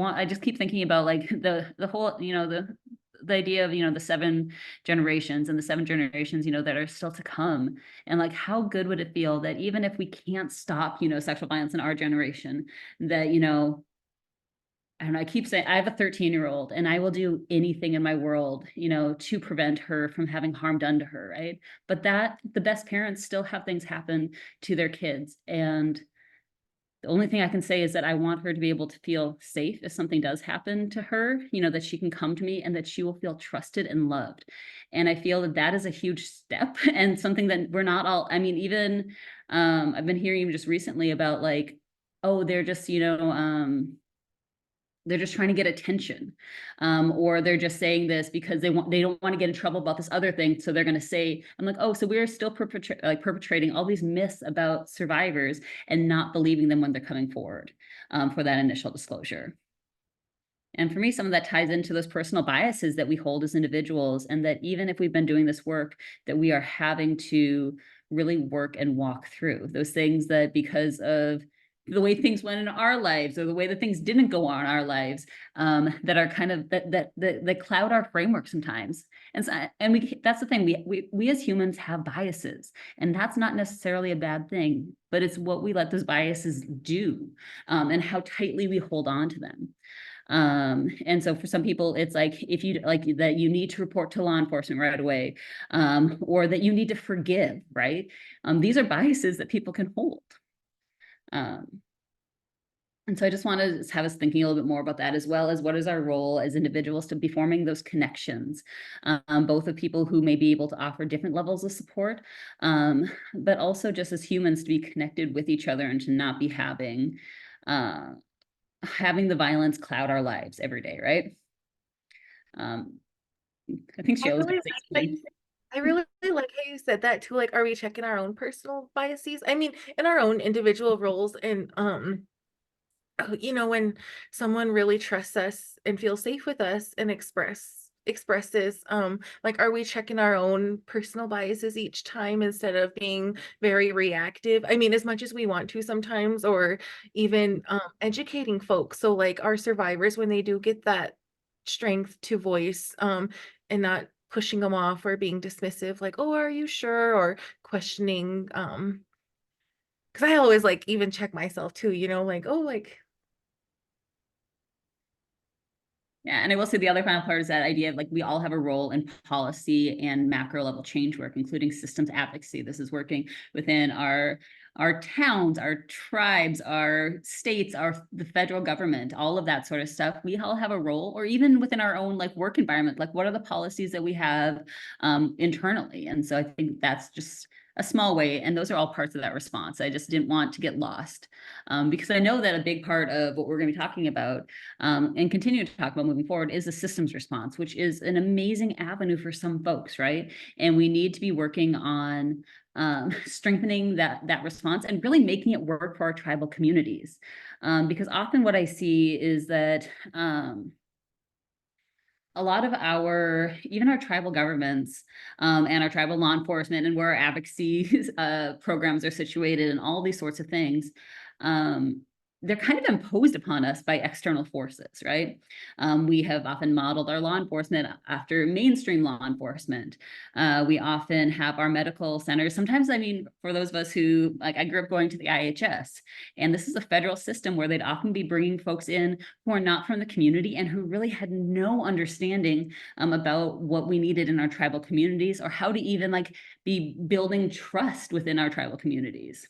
keep thinking about like the whole, the idea of, the 7 generations and the 7 generations, that are still to come. And like, how good would it feel that even if we can't stop, sexual violence in our generation, that, I don't know, I keep saying I have a 13-year-old and I will do anything in my world, to prevent her from having harm done to her, right? But that the best parents still have things happen to their kids. And The only thing I can say is that I want her to be able to feel safe if something does happen to her, that she can come to me and that she will feel trusted and loved. And I feel that that is a huge step and something that we're not all, I mean, even I've been hearing just recently about like, oh, they're just trying to get attention, or they're just saying this because they don't want to get in trouble about this other thing, so they're going to say, I'm like, oh, so we're still perpetrating all these myths about survivors and not believing them when they're coming forward for that initial disclosure. And for me, some of that ties into those personal biases that we hold as individuals, and that even if we've been doing this work, that we are having to really work and walk through those things, that because of the way things went in our lives or the way that things didn't go on in our lives, that are kind of that cloud our framework sometimes. And so, that's the thing, we as humans have biases, and that's not necessarily a bad thing, but it's what we let those biases do, and how tightly we hold on to them. And so for some people, it's like, if you like that, you need to report to law enforcement right away, or that you need to forgive, right? These are biases that people can hold. And so I just want to have us thinking a little bit more about that, as well as what is our role as individuals to be forming those connections, both of people who may be able to offer different levels of support, but also just as humans to be connected with each other and to not be having the violence cloud our lives every day, right? I think I Shayla was really going to say something. I really like how you said that too. Like, are we checking our own personal biases? I mean, in our own individual roles, and when someone really trusts us and feels safe with us and expresses, like, are we checking our own personal biases each time instead of being very reactive? I mean, as much as we want to sometimes, or even educating folks. So like our survivors, when they do get that strength to voice, and not pushing them off or being dismissive, like, oh, are you sure? Or questioning, because I always like even check myself too, like, oh, like, Yeah, and I will say the other final part is that idea of like, we all have a role in policy and macro level change work, including systems advocacy. This is working within our towns, our tribes, our states, the federal government, all of that sort of stuff. We all have a role, or even within our own like work environment, like what are the policies that we have internally? And so I think that's just a small way, and those are all parts of that response. I just didn't want to get lost, because I know that a big part of what we're going to be talking about, and continue to talk about moving forward, is the systems response, which is an amazing avenue for some folks, right? And we need to be working on strengthening that response and really making it work for our tribal communities, because often what I see is that a lot of even our tribal governments, and our tribal law enforcement, and where our advocacy programs are situated, and all these sorts of things, they're kind of imposed upon us by external forces, right? We have often modeled our law enforcement after mainstream law enforcement. We often have our medical centers. Sometimes, I mean, for those of us who, like, I grew up going to the IHS, and this is a federal system where they'd often be bringing folks in who are not from the community and who really had no understanding about what we needed in our tribal communities, or how to even like be building trust within our tribal communities.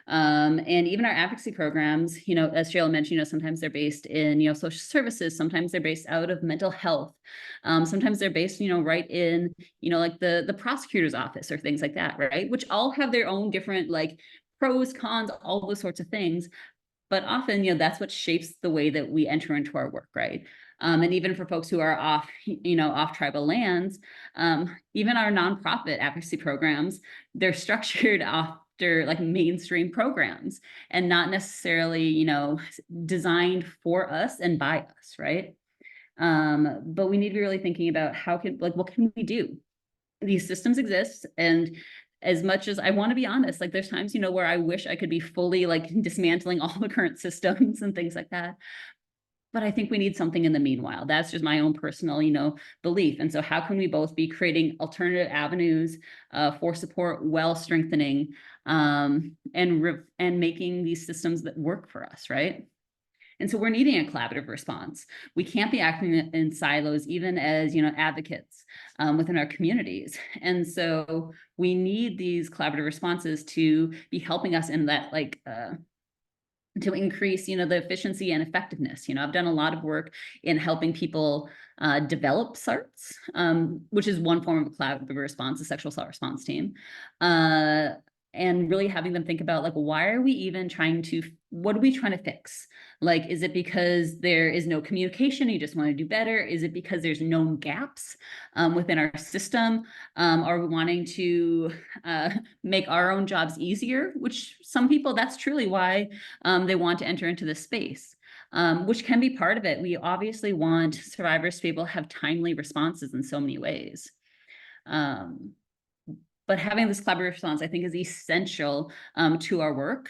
And even our advocacy programs, as Shayla mentioned, sometimes they're based in, social services, sometimes they're based out of mental health. Sometimes they're based, right in, like the prosecutor's office or things like that, right? Which all have their own different like pros, cons, all those sorts of things. But often, that's what shapes the way that we enter into our work, right? And even for folks who are off tribal lands, even our nonprofit advocacy programs, they're structured after like mainstream programs, and not necessarily, designed for us and by us, right? But we need to be really thinking about what can we do? These systems exist, and as much as I want to be honest, like there's times, where I wish I could be fully like dismantling all the current systems and things like that. But I think we need something in the meanwhile. That's just my own personal, belief. And so how can we both be creating alternative avenues for support while strengthening, and making these systems that work for us, right? And so we're needing a collaborative response. We can't be acting in silos, even as, advocates within our communities. And so we need these collaborative responses to be helping us in that to increase, the efficiency and effectiveness. I've done a lot of work in helping people develop SARTs, which is one form of collaborative response, a sexual assault response team. And really having them think about, like, why are we even what are we trying to fix? Like, is it because there is no communication, you just want to do better? Is it because there's known gaps within our system? Are we wanting to make our own jobs easier? Which some people, that's truly why they want to enter into this space, which can be part of it. We obviously want survivors to be able to have timely responses in so many ways. But having this collaborative response, I think, is essential to our work.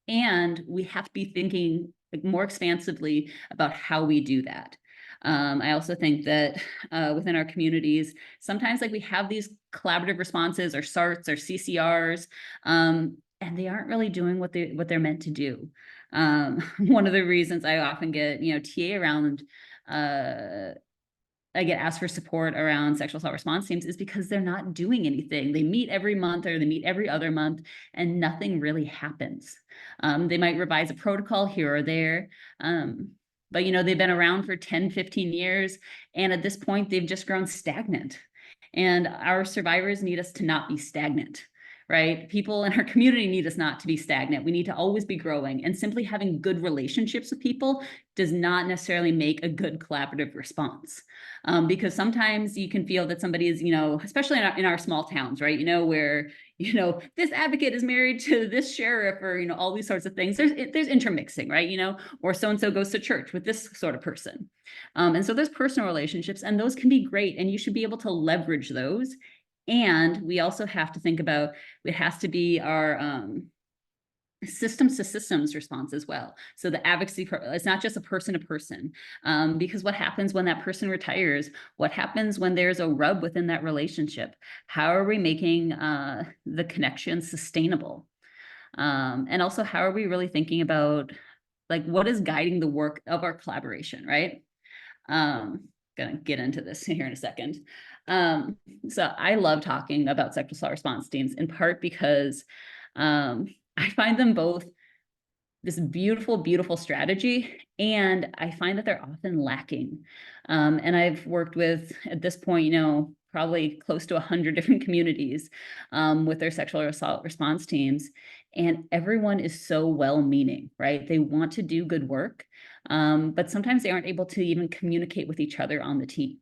And we have to be thinking more expansively about how we do that. I also think that within our communities, sometimes, like, we have these collaborative responses or SARTs or CCRs, and they aren't really doing what they're meant to do. One of the reasons I often get, TA around, I get asked for support around sexual assault response teams is because they're not doing anything. They meet every month or they meet every other month and nothing really happens. They might revise a protocol here or there. But they've been around for 10, 15 years. And at this point, they've just grown stagnant. And our survivors need us to not be stagnant, right? People in our community need us not to be stagnant. We need to always be growing. And simply having good relationships with people does not necessarily make a good collaborative response. Because sometimes you can feel that somebody is, especially in our small towns, right? Where, this advocate is married to this sheriff, or, all these sorts of things. There's intermixing, right? Or so-and-so goes to church with this sort of person. And so there's personal relationships, and those can be great, and you should be able to leverage those. And we also have to think about, it has to be our systems to systems response as well. So the advocacy, it's not just a person to person, because what happens when that person retires? What happens when there's a rub within that relationship? How are we making the connection sustainable? And also, how are we really thinking about, like, what is guiding the work of our collaboration, right? Gonna get into this here in a second. So I love talking about sexual assault response teams, in part because I find them both this beautiful, beautiful strategy, and I find that they're often lacking. And I've worked with, at this point, probably close to 100 different communities with their sexual assault response teams. And everyone is so well-meaning, right? They want to do good work, but sometimes they aren't able to even communicate with each other on the team.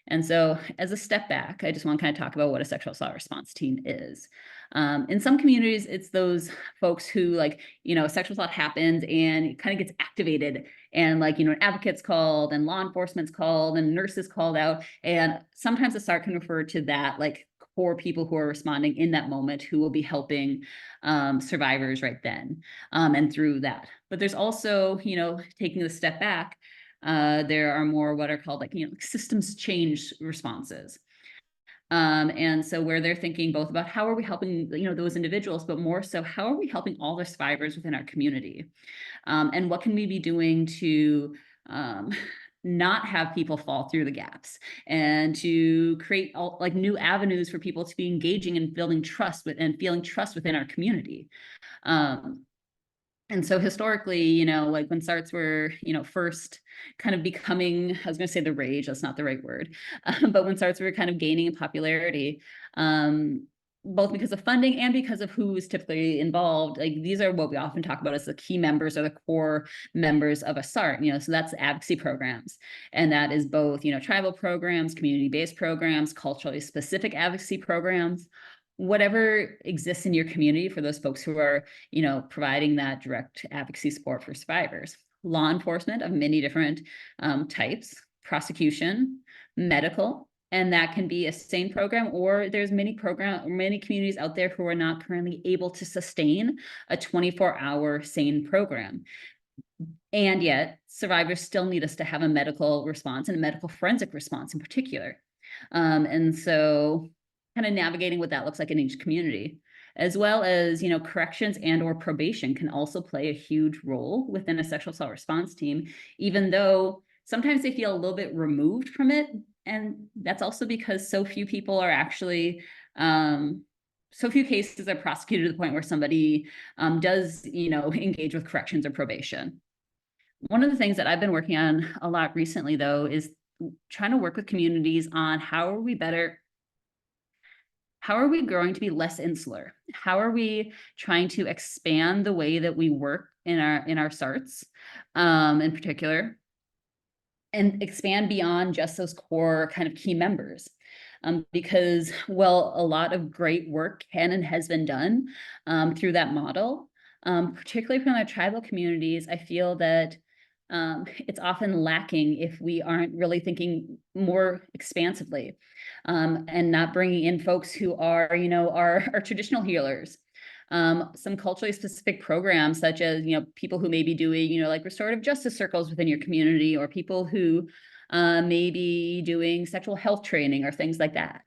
And so, as a step back, I just want to kind of talk about what a sexual assault response team is. In some communities, it's those folks who, like, sexual assault happens and it kind of gets activated, and, like, an advocate's called and law enforcement's called and nurses called out. And sometimes the SART can refer to that, like, core people who are responding in that moment, who will be helping survivors right then and through that. But there's also, taking a step back, there are more what are called, like, systems change responses. And so where they're thinking both about how are we helping, those individuals, but more so, how are we helping all the survivors within our community? And what can we be doing to not have people fall through the gaps, and to create like new avenues for people to be engaging and building trust and feeling trust within our community. And so historically, like, when SARTs were, first kind of becoming, I was going to say the rage, that's not the right word, but when SARTs were kind of gaining in popularity, both because of funding and because of who is typically involved, like, these are what we often talk about as the key members or the core members of a SART, so that's advocacy programs. And that is both, tribal programs, community-based programs, culturally specific advocacy programs, whatever exists in your community for those folks who are, providing that direct advocacy support for survivors. Law enforcement of many different types, prosecution, medical, and that can be a SANE program, or there's many communities out there who are not currently able to sustain a 24-hour SANE program. And yet survivors still need us to have a medical response, and a medical forensic response in particular. And so kind of navigating what that looks like in each community, as well as, corrections and or probation can also play a huge role within a sexual assault response team, even though sometimes they feel a little bit removed from it. And that's also because so few people are actually so few cases are prosecuted to the point where somebody does, engage with corrections or probation. One of the things that I've been working on a lot recently, though, is trying to work with communities on how are we growing to be less insular? How are we trying to expand the way that we work in our SARTs, in particular, and expand beyond just those core kind of key members? Because, well, a lot of great work can and has been done through that model, particularly from our tribal communities. I feel that it's often lacking if we aren't really thinking more expansively, and not bringing in folks who are, our traditional healers. Some culturally specific programs, such as, people who may be doing, like restorative justice circles within your community, or people who may be doing sexual health training or things like that.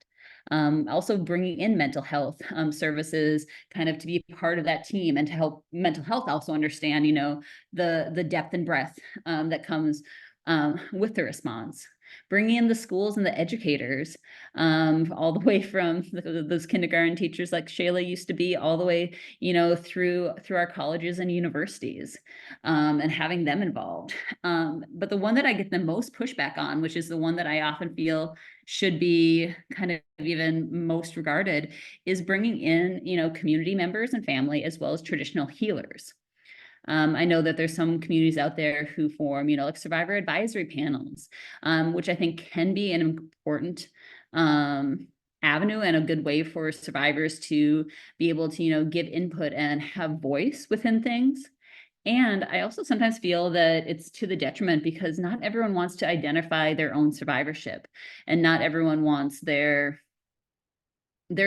Also bringing in mental health services kind of to be part of that team, and to help mental health also understand, the depth and breadth that comes with the response. Bringing in the schools and the educators, all the way from those kindergarten teachers like Shayla used to be, all the way, through our colleges and universities, and having them involved. But the one that I get the most pushback on, which is the one that I often feel should be kind of even most regarded, is bringing in, community members and family, as well as traditional healers. I know that there's some communities out there who form, like survivor advisory panels, which I think can be an important avenue and a good way for survivors to be able to, give input and have voice within things. And I also sometimes feel that it's to the detriment, because not everyone wants to identify their own survivorship, and not everyone wants their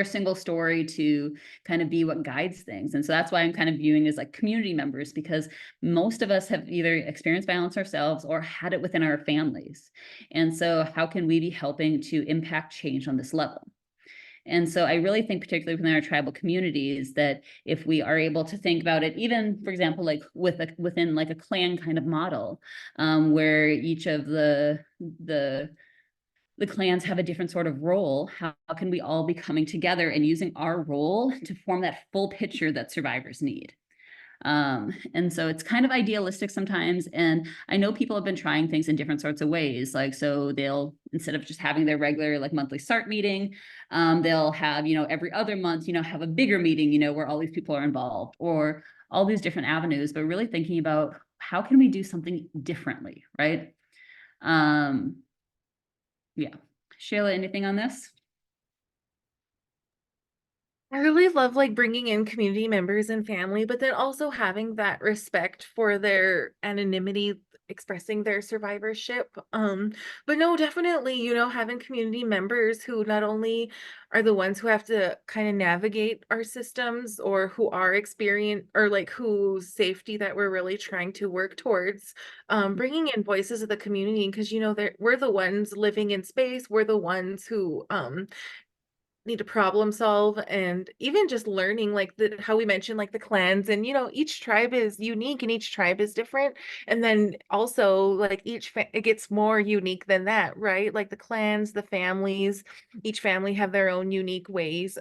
single story to kind of be what guides things. And so that's why I'm kind of viewing as like community members, because most of us have either experienced violence ourselves or had it within our families. And so how can we be helping to impact change on this level? And so I really think, particularly within our tribal communities, that if we are able to think about it, even, for example, like within like a clan kind of model, where each of the clans have a different sort of role, how can we all be coming together and using our role to form that full picture that survivors need? And so it's kind of idealistic sometimes. And I know people have been trying things in different sorts of ways. Like, so they'll, instead of just having their regular like monthly SART meeting, they'll have, every other month, have a bigger meeting, where all these people are involved, or all these different avenues, but really thinking about how can we do something differently, right? Yeah. Shayla, anything on this? I really love like bringing in community members and family, but then also having that respect for their anonymity, expressing their survivorship. But no, definitely, having community members who not only are the ones who have to kind of navigate our systems, or who are experienced, or like whose safety that we're really trying to work towards, bringing in voices of the community, because we're the ones living in space, we're the ones who need to problem solve, and even just learning like how we mentioned like the clans, and each tribe is unique and each tribe is different, and then also like it gets more unique than that, right? Like the clans, the families, each family have their own unique ways.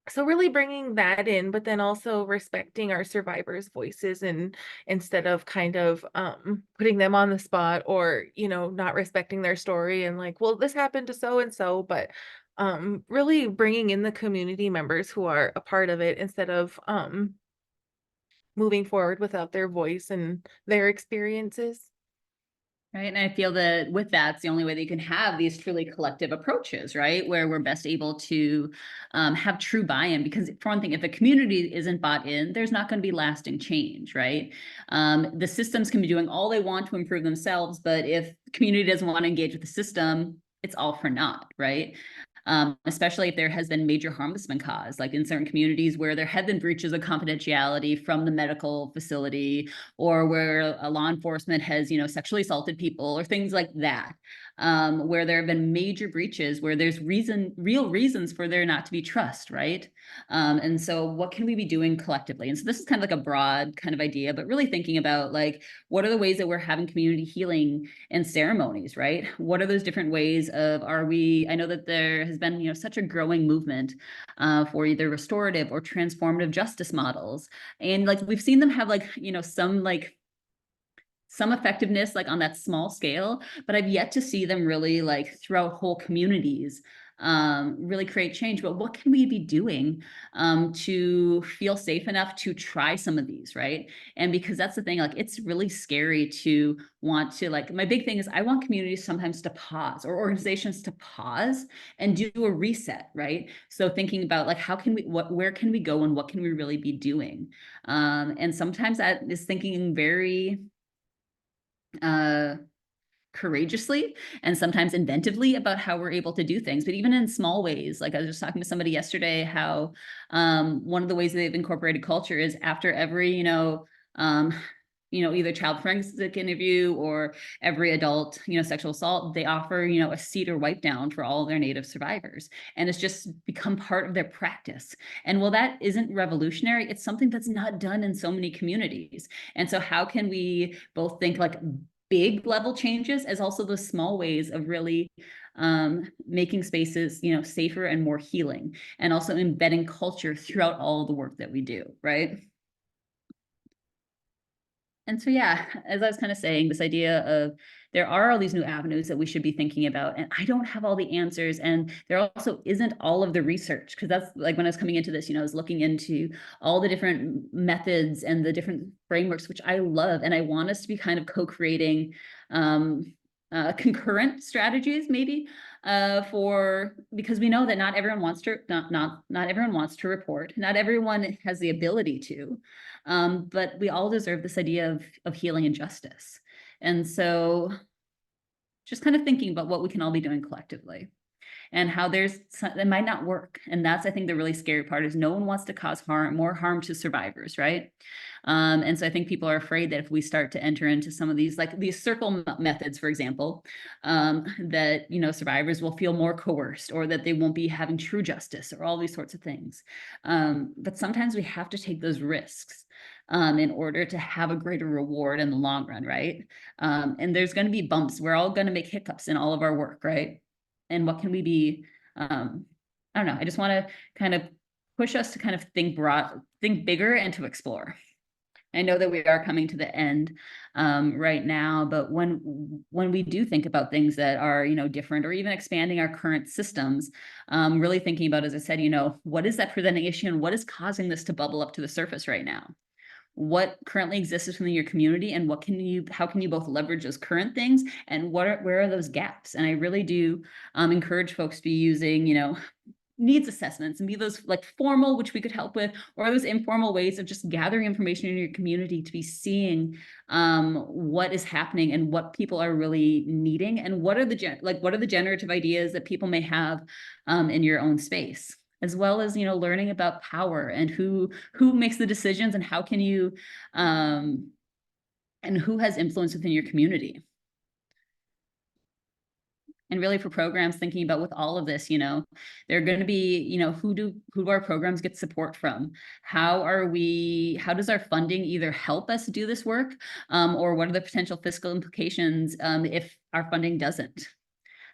So really bringing that in, but then also respecting our survivors' voices, and instead of kind of putting them on the spot, or not respecting their story, and like, well, this happened to so and so, but really bringing in the community members who are a part of it, instead of moving forward without their voice and their experiences. Right. And I feel that with that, it's the only way that you can have these truly collective approaches, right? Where we're best able to have true buy-in. Because for one thing, if the community isn't bought in, there's not going to be lasting change, right? The systems can be doing all they want to improve themselves, but if the community doesn't want to engage with the system, it's all for naught, right? Especially if there has been major harm that's been caused, like in certain communities where there have been breaches of confidentiality from the medical facility, or where a law enforcement has, sexually assaulted people, or things like that. where there have been major breaches, where there's real reasons for there not to be trust, right? And so what can we be doing collectively? And so this is kind of like a broad kind of idea, but really thinking about like, what are the ways that we're having community healing and ceremonies, right? What are those different ways of, I know that there has been, such a growing movement for either restorative or transformative justice models. And like, we've seen them have like, some effectiveness like on that small scale, but I've yet to see them really like throughout whole communities really create change. But what can we be doing to feel safe enough to try some of these, right? And because that's the thing, like it's really scary to want to, like, my big thing is I want communities sometimes to pause, or organizations to pause and do a reset, right? So thinking about like, where can we go and what can we really be doing? And sometimes that is thinking very courageously and sometimes inventively about how we're able to do things, but even in small ways. Like I was just talking to somebody yesterday how one of the ways they've incorporated culture is after every either child forensic interview or every adult sexual assault, they offer a seat or wipe down for all of their Native survivors, and it's just become part of their practice. And while that isn't revolutionary, it's something that's not done in so many communities. And so how can we both think like big level changes as also the small ways of really making spaces safer and more healing, and also embedding culture throughout all the work that we do, right? And so, yeah, as I was kind of saying, this idea of there are all these new avenues that we should be thinking about, and I don't have all the answers, and there also isn't all of the research, because that's like when I was coming into this, I was looking into all the different methods and the different frameworks, which I love, and I want us to be kind of co-creating concurrent strategies, maybe, because we know that not everyone wants to not everyone wants to report, not everyone has the ability to. But we all deserve this idea of healing and justice. And so just kind of thinking about what we can all be doing collectively and how it might not work. And that's, I think, the really scary part is no one wants to cause more harm to survivors, right? And so I think people are afraid that if we start to enter into some of these, like these circle methods, for example, that, survivors will feel more coerced, or that they won't be having true justice, or all these sorts of things. But sometimes we have to take those risks in order to have a greater reward in the long run, right? And there's going to be bumps. We're all going to make hiccups in all of our work, right? And what can we be, I don't know, I just want to kind of push us to kind of think bigger, and to explore. I know that we are coming to the end right now, but when we do think about things that are, different, or even expanding our current systems, really thinking about, as I said, what is that presenting issue, and what is causing this to bubble up to the surface right now? What currently exists within your community, and how can you both leverage those current things, and where are those gaps? And I really do encourage folks to be using, needs assessments, and be those like formal, which we could help with, or those informal ways of just gathering information in your community to be seeing what is happening and what people are really needing, and what are the generative ideas that people may have in your own space, as well as learning about power and who makes the decisions, and how can you and who has influence within your community. And really, for programs, thinking about with all of this, they're going to be, who do our programs get support from? How does our funding either help us do this work, or what are the potential fiscal implications if our funding doesn't?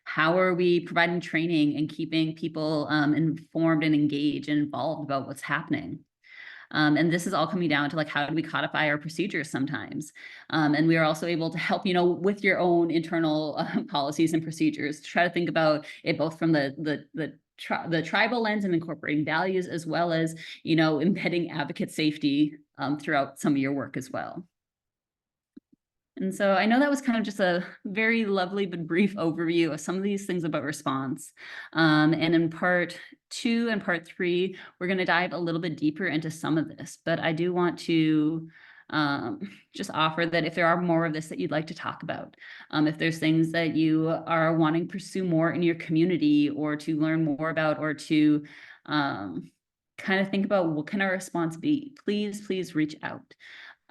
How are we providing training and keeping people informed and engaged and involved about what's happening? And this is all coming down to like, how do we codify our procedures sometimes? And we are also able to help, with your own internal policies and procedures, to try to think about it both from the tribal lens and incorporating values, as well as, embedding advocate safety throughout some of your work as well. And so I know that was kind of just a very lovely but brief overview of some of these things about response. And in part 2 and part 3, we're going to dive a little bit deeper into some of this. But I do want to just offer that if there are more of this that you'd like to talk about, if there's things that you are wanting to pursue more in your community, or to learn more about, or to kind of think about what can our response be, please reach out.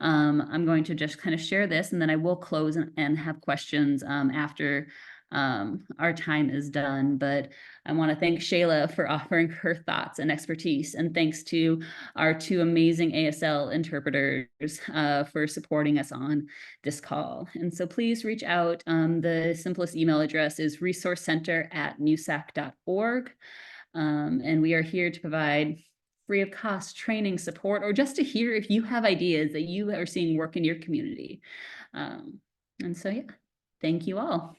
I'm going to just kind of share this, and then I will close and have questions after our time is done. But I want to thank Shayla for offering her thoughts and expertise. And thanks to our two amazing ASL interpreters for supporting us on this call. And so please reach out. The simplest email address is resourcecenter@musac.org. And we are here to provide free of cost training support, or just to hear if you have ideas that you are seeing work in your community. And so, yeah, thank you all.